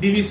BBC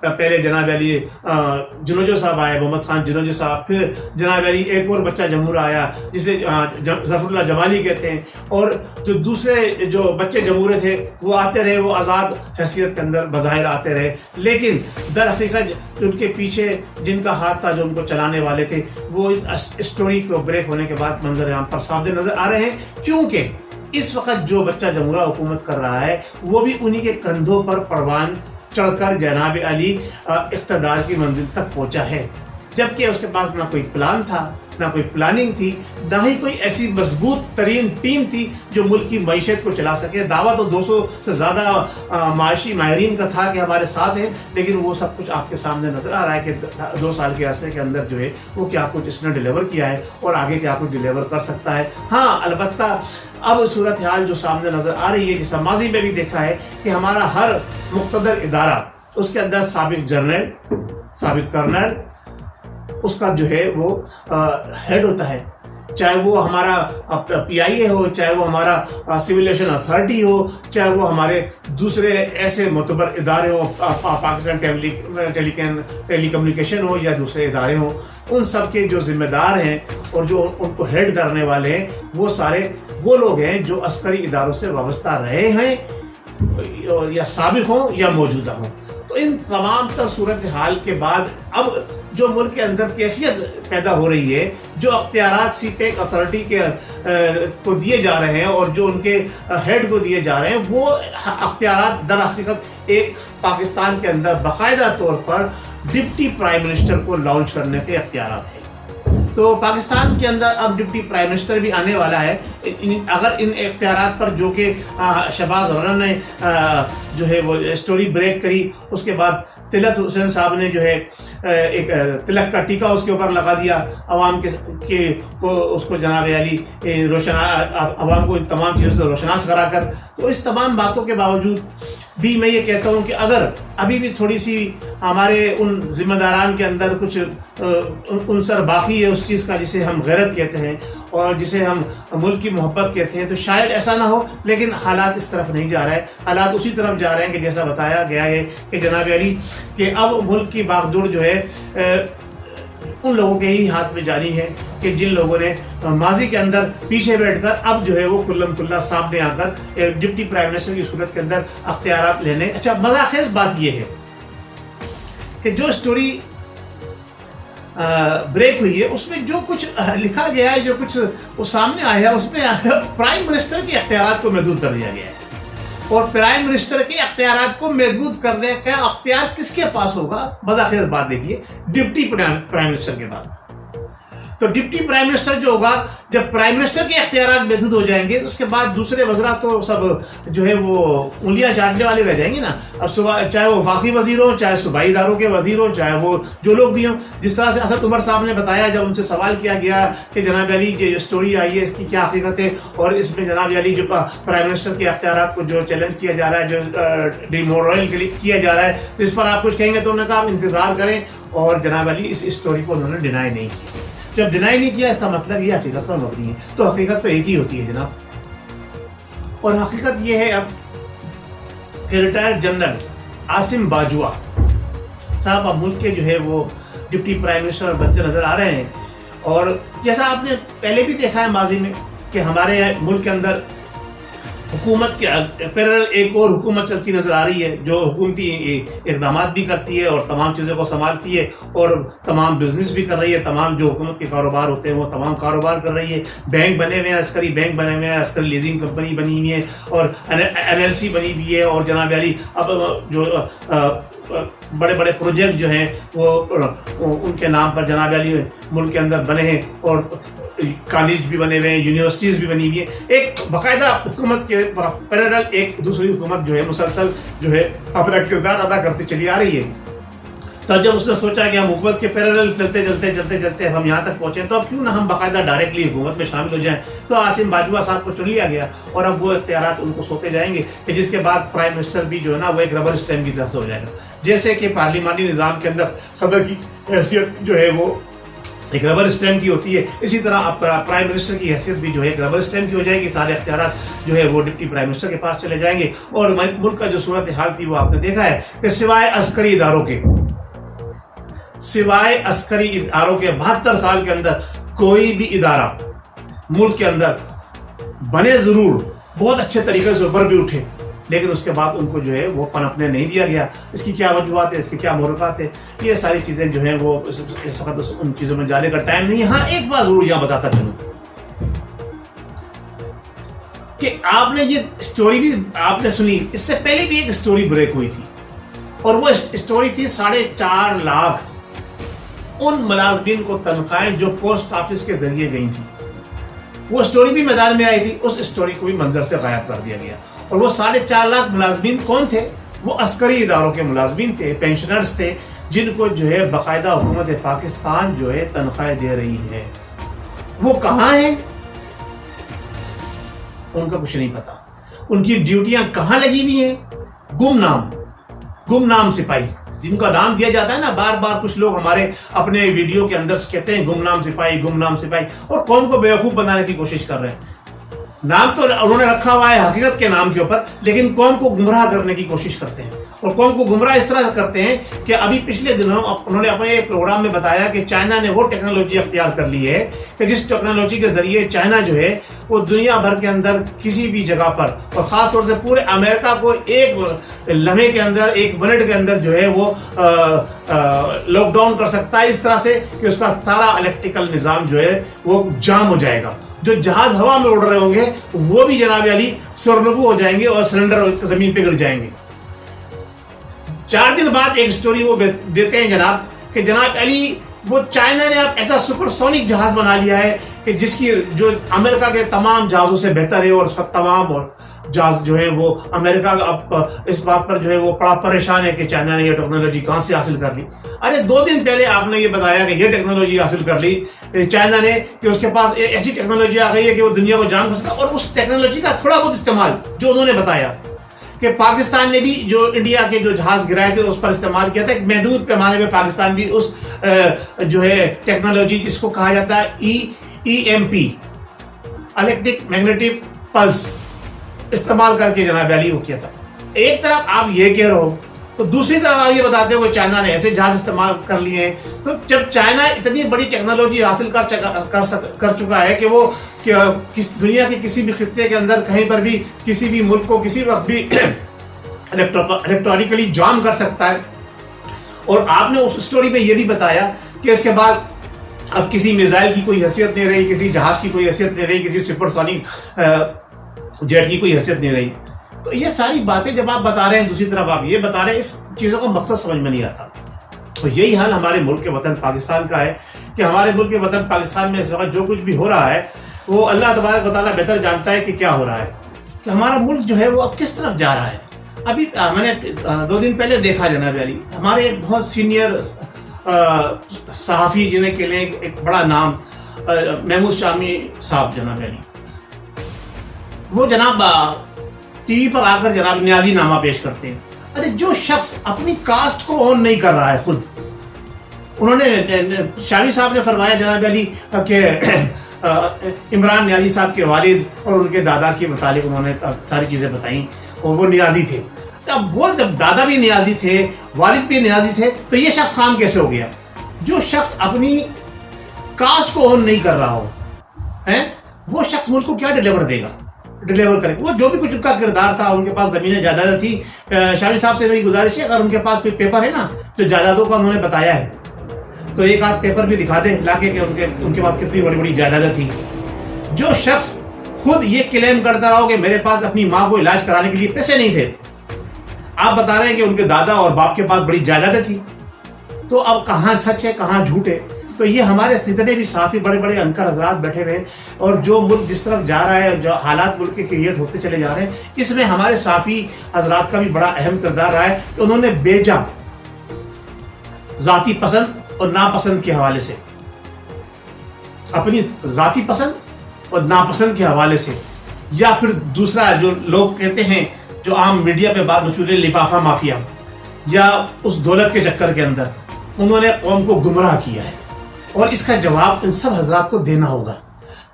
پہلے جناب علی جنوجو صاحب آئے، محمد خان جنوجو صاحب، پھر جناب علی ایک اور بچہ جمہور آیا جسے ظفر اللہ جمالی کہتے ہیں، اور جو دوسرے جو بچے جمہورے تھے وہ آتے رہے، وہ آزاد حیثیت کے اندر بظاہر آتے رہے، لیکن در حقیقت ان کے پیچھے جن کا ہاتھ تھا، جو ان کو چلانے والے تھے، وہ اس اسٹوری کو بریک ہونے کے بعد منظر عام پر صاف نظر آ رہے ہیں، کیونکہ اس وقت جو بچہ جمہورہ حکومت کر رہا ہے وہ بھی انہی کے کندھوں پر پروان چڑھ کر جناب علی اقتدار کی منزل تک پہنچا ہے، جبکہ اس کے پاس نہ کوئی پلان تھا، نہ کوئی پلاننگ تھی، نہ ہی کوئی ایسی مضبوط ترین ٹیم تھی جو ملک کی معیشت کو چلا سکے۔ دعویٰ تو 200 سے زیادہ معاشی ماہرین کا تھا کہ ہمارے ساتھ ہیں، لیکن وہ سب کچھ آپ کے سامنے نظر آ رہا ہے کہ 2 سال کے عرصے کے اندر جو ہے وہ کیا کچھ اس نے ڈیلیور کیا ہے اور آگے کیا کچھ ڈیلیور کر سکتا ہے۔ ہاں، البتہ اب صورتحال جو سامنے نظر آ رہی ہے، جیسا ماضی میں بھی دیکھا ہے کہ ہمارا ہر مقتدر ادارہ، اس کے اندر سابق جنرل، سابق کرنل، اس کا جو ہے وہ ہیڈ ہوتا ہے، چاہے وہ ہمارا پی آئی اے ہو، چاہے وہ ہمارا سول ایویشن اتھارٹی ہو، چاہے وہ ہمارے دوسرے ایسے معتبر ادارے ہوں، پاکستان ٹیلی کمیونیکیشن ہو یا دوسرے ادارے ہوں، ان سب کے جو ذمہ دار ہیں اور جو ان کو ہیڈ کرنے والے ہیں وہ سارے وہ لوگ ہیں جو عسکری اداروں سے وابستہ رہے ہیں، یا سابق ہوں یا موجودہ ہوں۔ تو ان تمام تر صورتحال کے بعد اب جو ملک کے اندر کیفیت پیدا ہو رہی ہے، جو اختیارات سی پیک اتھارٹی کے کو دیے جا رہے ہیں اور جو ان کے ہیڈ کو دیے جا رہے ہیں، وہ اختیارات در حقیقت ایک پاکستان کے اندر باقاعدہ طور پر ڈپٹی پرائم منسٹر کو لانچ کرنے کے اختیارات ہیں۔ تو پاکستان کے اندر اب ڈپٹی پرائم منسٹر بھی آنے والا ہے۔ اگر ان اختیارات پر جو کہ شہباز غرر نے جو ہے وہ اسٹوری بریک کری، اس کے بعد طلعت حسین صاحب نے جو ہے ایک تلک کا ٹیکہ اس کے اوپر لگا دیا، عوام اس کو جناب علی عوام کو ان تمام چیزوں سے روشناس کرا کر۔ تو اس تمام باتوں کے باوجود بھی میں یہ کہتا ہوں کہ اگر ابھی بھی تھوڑی سی ہمارے ان ذمہ داران کے اندر کچھ عنصر باقی ہے اس چیز کا جسے ہم غیرت کہتے ہیں اور جسے ہم ملک کی محبت کہتے ہیں، تو شاید ایسا نہ ہو، لیکن حالات اس طرف نہیں جا رہے، حالات اسی طرف جا رہے ہیں کہ جیسا بتایا گیا ہے کہ جناب علی کہ اب ملک کی باغ دوڑ جو ہے ان لوگوں کے ہی ہاتھ میں جاری ہے کہ جن لوگوں نے ماضی کے اندر پیچھے بیٹھ کر اب جو ہے وہ کلم کلہ سامنے آ کر ڈپٹی پرائم منسٹر کی صورت کے اندر اختیارات لینے۔ اچھا، مزاخیز بات یہ ہے کہ جو اسٹوری بریک ہوئی ہے اس میں جو کچھ لکھا گیا ہے، جو کچھ وہ سامنے آیا ہے، اس میں پرائم منسٹر کے اختیارات کو محدود کر دیا گیا ہے، اور پرائم منسٹر کے اختیارات کو محدود کرنے کا اختیار کس کے پاس ہوگا؟ مزاخیز بات دیکھیے، ڈپٹی پرائم منسٹر کے بعد۔ تو ڈپٹی پرائم منسٹر جو ہوگا، جب پرائم منسٹر کے اختیارات محدود ہو جائیں گے تو اس کے بعد دوسرے وزراء تو سب جو ہے وہ انگلیاں چاٹنے والے رہ جائیں گے نا۔ اب چاہے وہ وفاقی وزیر ہوں، چاہے صوبائی اداروں کے وزیر ہوں، چاہے وہ جو لوگ بھی ہوں، جس طرح سے اسد عمر صاحب نے بتایا جب ان سے سوال کیا گیا کہ جناب علی جو اسٹوری آئی ہے اس کی کیا حقیقت ہے، اور اس میں جناب علی جو پرائم منسٹر کے اختیارات کو جو چیلنج کیا جا رہا ہے، جو ڈیمورل کیا جا رہا ہے، تو اس پر آپ کچھ کہیں گے، تو انہوں نے کہا آپ انتظار کریں، اور جناب علی اس اسٹوری کو انہوں نے ڈینائی نہیں کی۔ جب ڈینائی نہیں کیا اس کا مطلب یہ حقیقت پر مبنی ہے، تو حقیقت تو ایک ہی ہوتی ہے جناب، اور حقیقت یہ ہے اب کہ ریٹائرڈ جنرل عاصم باجوہ صاحب اب ملک کے جو ہے وہ ڈپٹی پرائم منسٹر بنتے نظر آ رہے ہیں، اور جیسا آپ نے پہلے بھی دیکھا ہے ماضی میں کہ ہمارے ملک کے اندر حکومت کے پیرل ایک اور حکومت چلتی نظر آ رہی ہے جو حکومتی اقدامات بھی کرتی ہے اور تمام چیزوں کو سنبھالتی ہے اور تمام بزنس بھی کر رہی ہے، تمام جو حکومت کے کاروبار ہوتے ہیں وہ تمام کاروبار کر رہی ہے، بینک بنے ہوئے ہیں، عسکری بینک بنے ہوئے ہیں، عسکری لیزنگ کمپنی بنی ہوئی ہے، اور LLC بنی ہوئی ہے، اور جناب علی اب جو بڑے بڑے پروجیکٹ جو ہیں وہ ان کے نام پر جناب علی ملک کے اندر بنے ہیں، اور کالج بھی بنے ہوئے ہیں، یونیورسٹیز بھی بنی ہوئی ہیں، ایک باقاعدہ حکومت کے پیرل ایک دوسری حکومت جو ہے مسلسل جو ہے اپنا کردار ادا کرتی چلی آ رہی ہے۔ تو جب اس نے سوچا کہ ہم حکومت کے پیرل چلتے ہم یہاں تک پہنچے، تو اب کیوں نہ ہم باقاعدہ ڈائریکٹلی حکومت میں شامل ہو جائیں، تو عاصم باجوہ صاحب کو چن لیا گیا، اور اب وہ اختیارات ان کو سونپے جائیں گے کہ جس کے بعد پرائم منسٹر بھی جو ہے نا وہ ایک ربر اسٹیمپ کی طرف سے ہو جائے گا، جیسے کہ پارلیمانی نظام کے اندر صدر کی حیثیت جو ہے وہ ایک ربر اسٹیمپ کی ہوتی ہے، اسی طرح اب پرائم منسٹر کی حیثیت بھی جو ہے ایک ربر اسٹیمپ کی ہو جائے گی، سارے اختیارات جو ہے وہ ڈپٹی پرائم منسٹر کے پاس چلے جائیں گے. اور ملک کا جو صورتحال تھی وہ آپ نے دیکھا ہے کہ سوائے عسکری اداروں کے 72 سال کے اندر کوئی بھی ادارہ ملک کے اندر بنے ضرور، بہت اچھے طریقے سے اوپر بھی اٹھے، لیکن اس کے بعد ان کو جو ہے وہ پنپنے نہیں دیا گیا. اس کی کیا وجوہات ہیں، اس کے کیا محرکات ہیں، یہ ساری چیزیں جو ہیں وہ اس وقت ان چیزوں میں جانے کا ٹائم نہیں ہے. ہاں ایک بات ضرور یہاں بتاتا چلوں کہ آپ نے یہ اسٹوری بھی آپ نے سنی، اس سے پہلے بھی ایک اسٹوری بریک ہوئی تھی، اور وہ اسٹوری تھی 4.5 لاکھ ان ملازمین کو تنخواہیں جو پوسٹ آفس کے ذریعے گئی تھی. وہ اسٹوری بھی میدان میں آئی تھی، اس اسٹوری کو بھی منظر سے غائب کر دیا گیا. اور وہ 4.5 لاکھ ملازمین کون تھے؟ وہ عسکری اداروں کے ملازمین تھے، پینشنرز تھے، جن کو جو ہے باقاعدہ حکومت پاکستان جو ہے تنخواہیں دے رہی ہے. وہ کہاں ہیں؟ ان کا کچھ نہیں پتا. ان کی ڈیوٹیاں کہاں لگی ہوئی ہیں؟ گمنام سپاہی، جن کا نام دیا جاتا ہے نا بار بار. کچھ لوگ ہمارے اپنے ویڈیو کے اندر کہتے ہیں گمنام سپاہی، اور قوم کو بیوقوف بنانے کی کوشش کر رہے ہیں. نام تو انہوں نے رکھا ہوا ہے حقیقت کے نام کے اوپر، لیکن قوم کو گمراہ کرنے کی کوشش کرتے ہیں. اور قوم کو گمراہ اس طرح کرتے ہیں کہ ابھی پچھلے دنوں انہوں نے اپنے پروگرام میں بتایا کہ چائنا نے وہ ٹیکنالوجی اختیار کر لی ہے کہ جس ٹیکنالوجی کے ذریعے چائنا جو ہے وہ دنیا بھر کے اندر کسی بھی جگہ پر، اور خاص طور سے پورے امریکہ کو ایک لمحے کے اندر، 1 منٹ کے اندر جو ہے وہ لاک ڈاؤن کر سکتا ہے، اس طرح سے کہ اس کا سارا الیکٹریکل نظام جو ہے وہ جام ہو جائے گا. جو جہاز ہوا میں اڑ رہے ہوں گے وہ بھی جناب علی سرنگو ہو جائیں گے اور سلنڈر زمین پہ گر جائیں گے. 4 دن بعد ایک سٹوری وہ دیتے ہیں جناب کہ جناب علی وہ چائنا نے اب ایسا سپر سونک جہاز بنا لیا ہے کہ جس کی جو امریکہ کے تمام جہازوں سے بہتر ہے، اور اس وقت تمام جہاز جو ہے وہ امریکہ اب اس بات پر جو ہے وہ بڑا پریشان ہے کہ چائنا نے یہ ٹیکنالوجی کہاں سے حاصل کر لی. ارے 2 دن پہلے آپ نے یہ بتایا کہ یہ ٹیکنالوجی حاصل کر لی چائنا نے، کہ اس کے پاس ایسی ٹیکنالوجی آ گئی ہے کہ وہ دنیا کو جام کر سکتا. اور اس ٹیکنالوجی کا تھوڑا بہت استعمال جو انہوں نے بتایا کہ پاکستان نے بھی جو انڈیا کے جو جہاز گرائے تھے اس پر استعمال کیا تھا. ایک محدود پیمانے میں پاکستان بھی اس جو ہے ٹیکنالوجی جس کو کہا جاتا ہے EMP الیکٹرک میگنیٹک پلس استعمال کر کے جناب علی وہ کیا تھا. ایک طرف آپ یہ کہہ رہے ہو تو دوسری طرف آپ یہ بتاتے ہو کہ چائنا نے ایسے جہاز استعمال کر لیے ہیں. تو جب چائنا اتنی بڑی ٹیکنالوجی حاصل کر چکا ہے کہ وہ دنیا کے کسی بھی خطے کے اندر کہیں پر بھی کسی بھی ملک کو کسی وقت بھی الیکٹرانکلی جام کر سکتا ہے، اور آپ نے اس سٹوری میں یہ بھی بتایا کہ اس کے بعد اب کسی میزائل کی کوئی حیثیت نہیں رہی، کسی جہاز کی کوئی حیثیت نہیں رہی، کسی سپر سونک جیٹ کی کوئی حیثیت نہیں رہی. تو یہ ساری باتیں جب آپ بتا رہے ہیں، دوسری طرف آپ یہ بتا رہے ہیں، اس چیزوں کا مقصد سمجھ میں نہیں آتا. تو یہی حال ہمارے ملک کے وطن پاکستان کا ہے کہ ہمارے ملک کے وطن پاکستان میں اس وقت جو کچھ بھی ہو رہا ہے وہ اللہ تبارک و تعالیٰ بہتر جانتا ہے کہ کیا ہو رہا ہے، کہ ہمارا ملک جو ہے وہ اب کس طرف جا رہا ہے. ابھی میں نے 2 دن پہلے دیکھا جناب علی، ہمارے ایک بہت سینئر صحافی جنہیں کے لیے ایک بڑا نام محمود شامی صاحب جناب علی، وہ جناب ٹی وی پر آ کر جناب نیازی نامہ پیش کرتے ہیں. ارے جو شخص اپنی کاسٹ کو آن نہیں کر رہا ہے، خود انہوں نے شامی صاحب نے فرمایا جناب علی کہ عمران نیازی صاحب کے والد اور ان کے دادا کے متعلق انہوں نے ساری چیزیں بتائیں، اور وہ نیازی تھے. اب وہ جب دادا بھی نیازی تھے، والد بھی نیازی تھے، تو یہ شخص خام کیسے ہو گیا؟ جو شخص اپنی کاسٹ کو آن نہیں کر رہا ہو وہ شخص ملک کو کیا ڈیلیور کرے؟ وہ جو بھی کچھ ان کا کردار تھا، ان کے پاس زمینیں جائیدادیں تھی. شامی صاحب سے میری گزارش ہے اگر ان کے پاس کوئی پیپر ہے نا جو جائیدادوں کا انہوں نے بتایا ہے تو ایک آدھ پیپر بھی دکھا دیں لا کے کہ ان کے پاس کتنی بڑی بڑی جائیدادیں تھیں. جو شخص خود یہ کلیم کرتا رہا کہ میرے پاس اپنی ماں کو علاج کرانے کے لیے پیسے نہیں تھے، آپ بتا رہے ہیں کہ ان کے دادا اور باپ کے پاس بڑی جائیدادیں تھیں، تو اب کہاں سچ ہے کہاں جھوٹ ہے؟ تو یہ ہمارے جتنے بھی صحافی بڑے بڑے انکر حضرات بیٹھے ہوئے ہیں، اور جو ملک جس طرف جا رہا ہے، جو حالات ملک کے کریٹ ہوتے چلے جا رہے ہیں، اس میں ہمارے صحافی حضرات کا بھی بڑا اہم کردار رہا ہے کہ انہوں نے بیجا ذاتی پسند اور ناپسند کے حوالے سے، اپنی ذاتی پسند اور ناپسند کے حوالے سے، یا پھر دوسرا جو لوگ کہتے ہیں جو عام میڈیا پہ بات مشہور ہے لفافہ مافیا، یا اس دولت کے چکر کے اندر انہوں نے قوم کو گمراہ کیا ہے. اور اس کا جواب ان سب حضرات کو دینا ہوگا،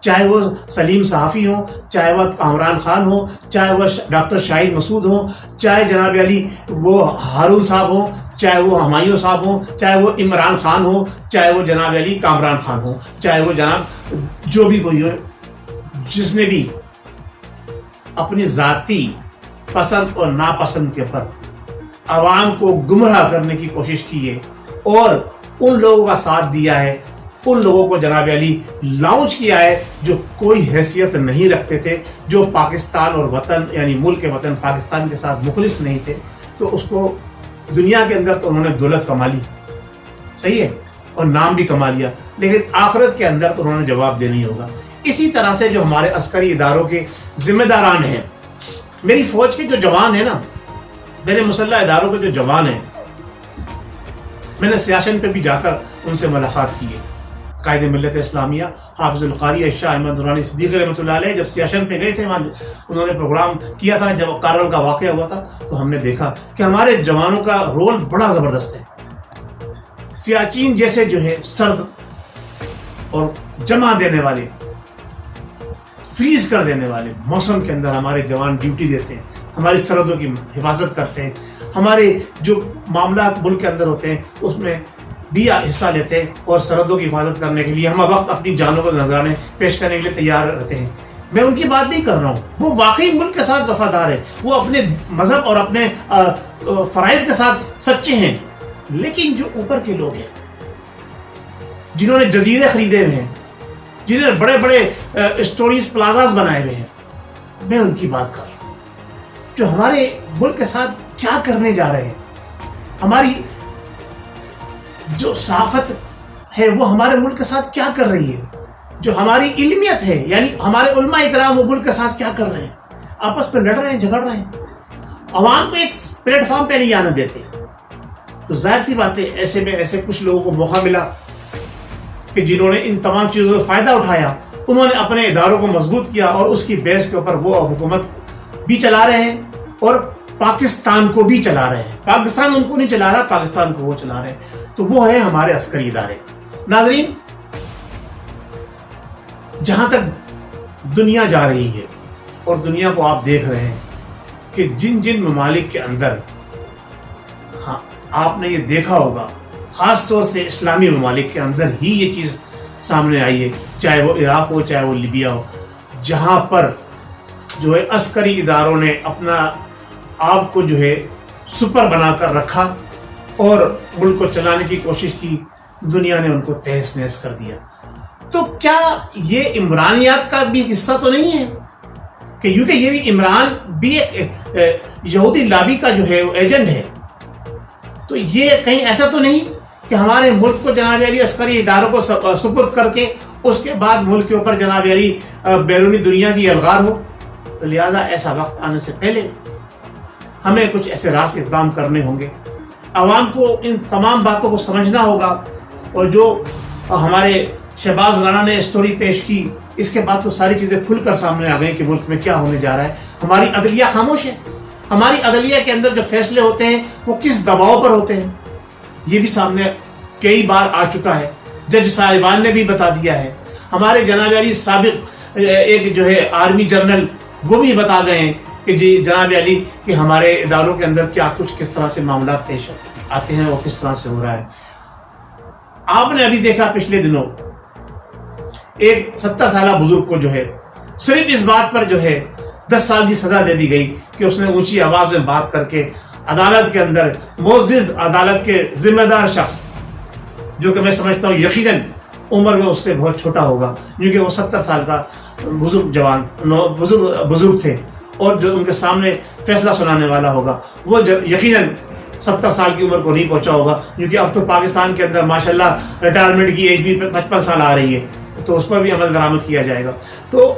چاہے وہ سلیم صحافی ہوں، چاہے وہ کامران خان ہوں، چاہے وہ ڈاکٹر شاہد مسعود ہوں، چاہے جناب علی وہ ہارون صاحب ہوں، چاہے وہ ہمایوں صاحب ہوں، چاہے وہ عمران خان ہوں، چاہے وہ جناب علی کامران خان ہوں، چاہے وہ جناب جو بھی کوئی ہو، جس نے بھی اپنی ذاتی پسند اور ناپسند کے اوپر عوام کو گمراہ کرنے کی کوشش کی ہے اور ان لوگوں کا ساتھ دیا ہے، ان لوگوں کو جناب علی لانچ کیا ہے جو کوئی حیثیت نہیں رکھتے تھے، جو پاکستان اور وطن یعنی ملک کے وطن پاکستان کے ساتھ مخلص نہیں تھے، تو اس کو دنیا کے اندر تو انہوں نے دولت کما لی، صحیح ہے، اور نام بھی کما لیا، لیکن آخرت کے اندر تو انہوں نے جواب دینا ہی ہوگا۔ اسی طرح سے جو ہمارے عسکری اداروں کے ذمہ داران ہیں، میری فوج کے جو جوان ہیں نا، میرے مسلح اداروں کے جو جوان ہیں، میں نے سیاشن پہ بھی جا کر ان سے ملاقات کی ہے۔ قائد ملت اسلامیہ حافظ القاری شاہ احمد درانی صدیق رحمۃ اللہ علیہ جب سیاشن پہ گئے تھے، وہاں انہوں نے پروگرام کیا تھا، جب کارل کا واقعہ ہوا تھا، تو ہم نے دیکھا کہ ہمارے جوانوں کا رول بڑا زبردست ہے۔ سیاچین جیسے جو ہے سرد اور جمع دینے والے، فریز کر دینے والے موسم کے اندر ہمارے جوان ڈیوٹی دیتے ہیں، ہماری سرحدوں کی حفاظت کرتے ہیں، ہمارے جو معاملات ملک کے اندر ہوتے ہیں اس میں بھی حصہ لیتے ہیں، اور سرحدوں کی حفاظت کرنے کے لیے ہم وقت اپنی جانوں کو نذرانے پیش کرنے کے لیے تیار رہتے ہیں۔ میں ان کی بات نہیں کر رہا ہوں، وہ واقعی ملک کے ساتھ وفادار ہے، وہ اپنے مذہب اور اپنے فرائض کے ساتھ سچے ہیں، لیکن جو اوپر کے لوگ ہیں، جنہوں نے جزیرے خریدے ہوئے ہیں، جنہوں نے بڑے بڑے اسٹوریز پلازاز بنائے ہوئے ہیں، میں ان کی بات کر رہا ہوں، جو ہمارے ملک کے ساتھ کیا کرنے جا رہے ہیں، ہماری جو صحافت ہے وہ ہمارے ملک کے ساتھ کیا کر رہی ہے، جو ہماری علمیت ہے یعنی ہمارے علماء اکرام وہ ملک کے ساتھ کیا کر رہے ہیں، آپس پہ لڑ رہے ہیں، جھگڑ رہے ہیں، عوام کو ایک پلیٹ فارم پہ نہیں آنے دیتے۔ تو ظاہر سی بات ہے ایسے میں ایسے کچھ لوگوں کو موقع ملا کہ جنہوں نے ان تمام چیزوں کا فائدہ اٹھایا، انہوں نے اپنے اداروں کو مضبوط کیا اور اس کی بیس کے اوپر وہ حکومت بھی چلا رہے ہیں اور پاکستان کو بھی چلا رہے ہیں۔ پاکستان ان کو نہیں چلا رہا، پاکستان کو وہ چلا رہے ہیں۔ تو وہ ہیں ہمارے عسکری ادارے۔ ناظرین، جہاں تک دنیا جا رہی ہے اور دنیا کو آپ دیکھ رہے ہیں کہ جن جن ممالک کے اندر، ہاں آپ نے یہ دیکھا ہوگا، خاص طور سے اسلامی ممالک کے اندر ہی یہ چیز سامنے آئی ہے، چاہے وہ عراق ہو چاہے وہ لیبیا ہو، جہاں پر جو ہے عسکری اداروں نے اپنا آپ کو جو ہے سپر بنا کر رکھا اور ملک کو چلانے کی کوشش کی، دنیا نے ان کو تہس نہس کر دیا۔ تو کیا یہ عمرانیات کا بھی حصہ تو نہیں ہے کہ کیونکہ یہ بھی عمران بھی ایک یہودی لابی کا جو ہے ایجنٹ ہے، تو یہ کہیں ایسا تو نہیں کہ ہمارے ملک کو جناب علی عسکری اداروں کو سپرد کر کے اس کے بعد ملک کے اوپر جناب علی بیرونی دنیا کی الغار ہو؟ تو لہذا ایسا وقت آنے سے پہلے ہمیں کچھ ایسے راست اقدام کرنے ہوں گے، عوام کو ان تمام باتوں کو سمجھنا ہوگا، اور جو ہمارے شہباز رانا نے اسٹوری پیش کی، اس کے بعد تو ساری چیزیں کھل کر سامنے آ گئی کہ ملک میں کیا ہونے جا رہا ہے۔ ہماری عدلیہ خاموش ہے، ہماری عدلیہ کے اندر جو فیصلے ہوتے ہیں وہ کس دباؤ پر ہوتے ہیں، یہ بھی سامنے کئی بار آ چکا ہے، جج صاحبان نے بھی بتا دیا ہے، ہمارے جناب علی سابق ایک جو ہے آرمی جنرل وہ بھی بتا گئے ہیں کہ جی جناب علی کہ ہمارے اداروں کے اندر کیا کچھ کس طرح سے معاملات پیش آتے ہیں اور کس طرح سے ہو رہا ہے۔ آپ نے ابھی دیکھا پچھلے دنوں ایک 70 سالہ بزرگ کو جو ہے صرف اس بات پر جو ہے 10 سال کی سزا دے دی گئی کہ اس نے اونچی آواز میں بات کر کے عدالت کے اندر معزز عدالت کے ذمہ دار شخص، جو کہ میں سمجھتا ہوں یقیناً عمر میں اس سے بہت چھوٹا ہوگا کیونکہ وہ 70 سال کا بزرگ تھے، اور جو ان کے سامنے فیصلہ سنانے والا ہوگا وہ یقیناً 70 سال کی عمر کو نہیں پہنچا ہوگا، کیونکہ اب تو پاکستان کے اندر ماشاءاللہ ریٹائرمنٹ کی ایج بھی 55 سال آ رہی ہے، تو اس پر بھی عمل درآمد کیا جائے گا۔ تو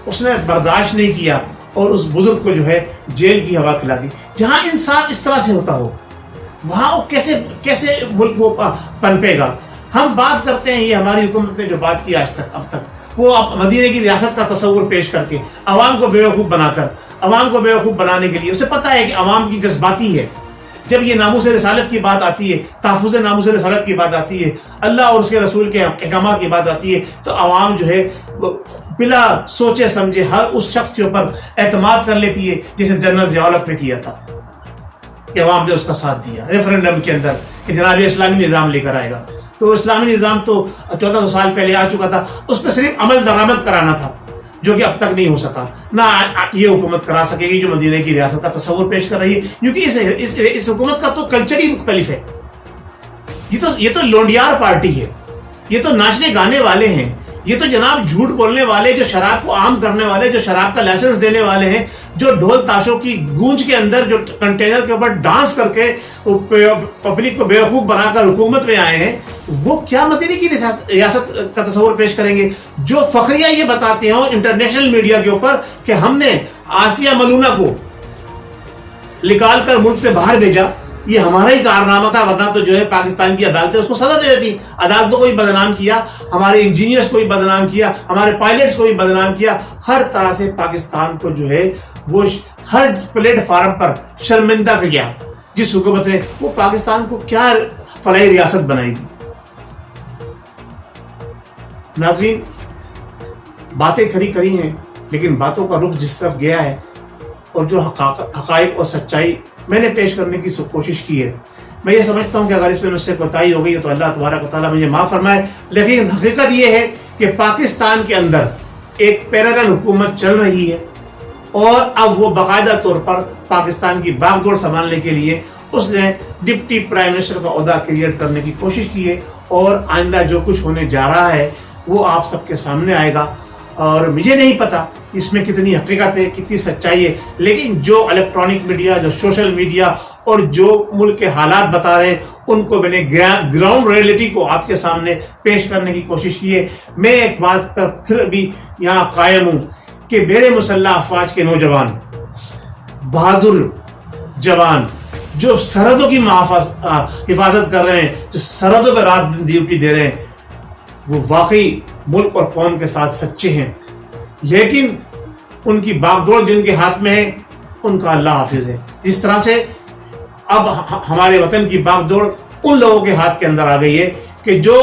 اس نے برداشت نہیں کیا اور اس بزرگ کو جو ہے جیل کی ہوا کھلا دی۔ جہاں انصاف اس طرح سے ہوتا ہو وہاں کیسے ملک وہ پنپے گا؟ ہم بات کرتے ہیں، یہ ہماری حکومت نے جو بات کی آج تک اب تک، وہ مدینے کی ریاست کا تصور پیش کر کے عوام کو بیوقوف بنا کر، عوام کو بیوقوف بنانے کے لیے، اسے پتہ ہے کہ عوام کی جذباتی ہے، جب یہ ناموس رسالت کی بات آتی ہے، تحفظ ناموس رسالت کی بات آتی ہے، اللہ اور اس کے رسول کے احکامات کی بات آتی ہے، تو عوام جو ہے بلا سوچے سمجھے ہر اس شخص کے اوپر اعتماد کر لیتی ہے، جسے جنرل ضیاء الحق پہ کیا تھا کہ عوام نے اس کا ساتھ دیا ریفرنڈم کے اندر کہ جناب یہ اسلامی نظام لے کر آئے گا. تو اسلامی نظام تو 1400 سال پہلے آ چکا تھا، اس پہ صرف عمل درآمد کرانا تھا، جو کہ اب تک نہیں ہو سکا. نہ یہ حکومت کرا سکے گی جو مدینہ کی ریاست کا تصور پیش کر رہی ہے، کیونکہ اس حکومت کا تو کلچر ہی مختلف ہے. یہ تو لونڈیار پارٹی ہے، یہ تو ناچنے گانے والے ہیں، یہ تو جناب جھوٹ بولنے والے، جو شراب کو عام کرنے والے، جو شراب کا لائسنس دینے والے ہیں، جو ڈھول تاشوں کی گونج کے اندر جو کنٹینر کے اوپر ڈانس کر کے پبلک کو بیوقوف بنا کر حکومت میں آئے ہیں. وہ کیا مدینہ کی ریاست کا تصور پیش کریں گے؟ جو فخریہ یہ بتاتے ہیں انٹرنیشنل میڈیا کے اوپر کہ ہم نے آسیہ ملونہ کو نکال کر ملک سے باہر بھیجا، یہ ہمارا ہی کارنامہ تھا، ورنہ تو جو ہے پاکستان کی عدالتیں اس کو سزا دے دیتی. عدالتوں کو بھی بدنام کیا، ہمارے انجینئرز کو بھی بدنام کیا، ہمارے پائلٹس کو بھی بدنام کیا، ہر طرح سے پاکستان کو جو ہے وہ ہر پلیٹ فارم پر شرمندہ کیا. جس حکومت نے وہ پاکستان کو کیا فلاحی ریاست بنائے گی؟ ناظرین، باتیں کھری ہیں، لیکن باتوں کا رخ جس طرف گیا ہے اور جو حقائق اور سچائی میں نے پیش کرنے کی کوشش کی ہے، میں یہ سمجھتا ہوں کہ اگر اس میں مجھ سے کوتاہی ہو گئی تو اللہ تبارک و تعالیٰ مجھے معاف فرمائے. لیکن حقیقت یہ ہے کہ پاکستان کے اندر ایک پیرالل حکومت چل رہی ہے، اور اب وہ باقاعدہ طور پر پاکستان کی باغ ڈور سنبھالنے کے لیے اس نے ڈپٹی پرائم منسٹر کا عہدہ کریٹ کرنے کی کوشش کی ہے. اور آئندہ جو کچھ ہونے جا رہا ہے وہ آپ سب کے سامنے آئے گا، اور مجھے نہیں پتا اس میں کتنی حقیقت ہے، کتنی سچائی ہے، لیکن جو الیکٹرانک میڈیا، جو سوشل میڈیا اور جو ملک کے حالات بتا رہے ہیں ان کو میں نے گراؤنڈ ریئلٹی کو آپ کے سامنے پیش کرنے کی کوشش کی ہے. میں ایک بات پر پھر بھی یہاں قائم ہوں کہ میرے مسلح افواج کے نوجوان، بہادر جوان جو سرحدوں کی حفاظت کر رہے ہیں، جو سرحدوں پہ رات دن ڈیوٹی دے رہے ہیں، وہ واقعی ملک اور قوم کے ساتھ سچے ہیں. لیکن ان کی باغ دوڑ جن کے ہاتھ میں ہے ان کا اللہ حافظ ہے. جس طرح سے اب ہمارے وطن کی باغ دوڑ ان لوگوں کے ہاتھ کے اندر آ گئی ہے کہ جو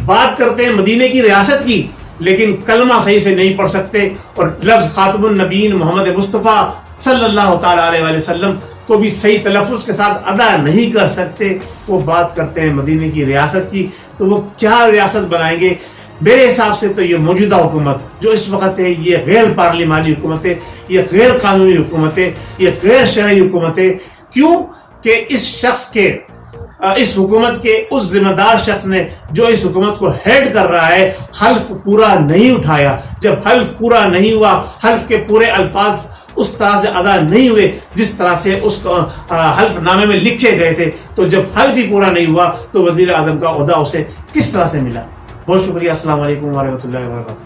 بات کرتے ہیں مدینے کی ریاست کی، لیکن کلمہ صحیح سے نہیں پڑھ سکتے، اور لفظ خاتم النبیین محمد مصطفیٰ صلی اللہ تعالیٰ علیہ وسلم کو بھی صحیح تلفظ کے ساتھ ادا نہیں کر سکتے. وہ بات کرتے ہیں مدینے کی ریاست کی، تو وہ کیا ریاست بنائیں گے؟ میرے حساب سے تو یہ موجودہ حکومت جو اس وقت ہے یہ غیر پارلیمانی حکومت ہے، یہ غیر قانونی حکومت ہے، یہ غیر شرعی حکومت ہے. کیوں کہ اس حکومت کے اس ذمہ دار شخص نے جو اس حکومت کو ہیڈ کر رہا ہے حلف پورا نہیں اٹھایا. جب حلف پورا نہیں ہوا، حلف کے پورے الفاظ اس طرح سے ادا نہیں ہوئے جس طرح سے اس حلف نامے میں لکھے گئے تھے، تو جب حلف ہی پورا نہیں ہوا تو وزیر اعظم کا عہدہ اسے کس طرح سے ملا؟ بہت شکریہ. السلام علیکم ورحمۃ اللہ وبرکاتہ.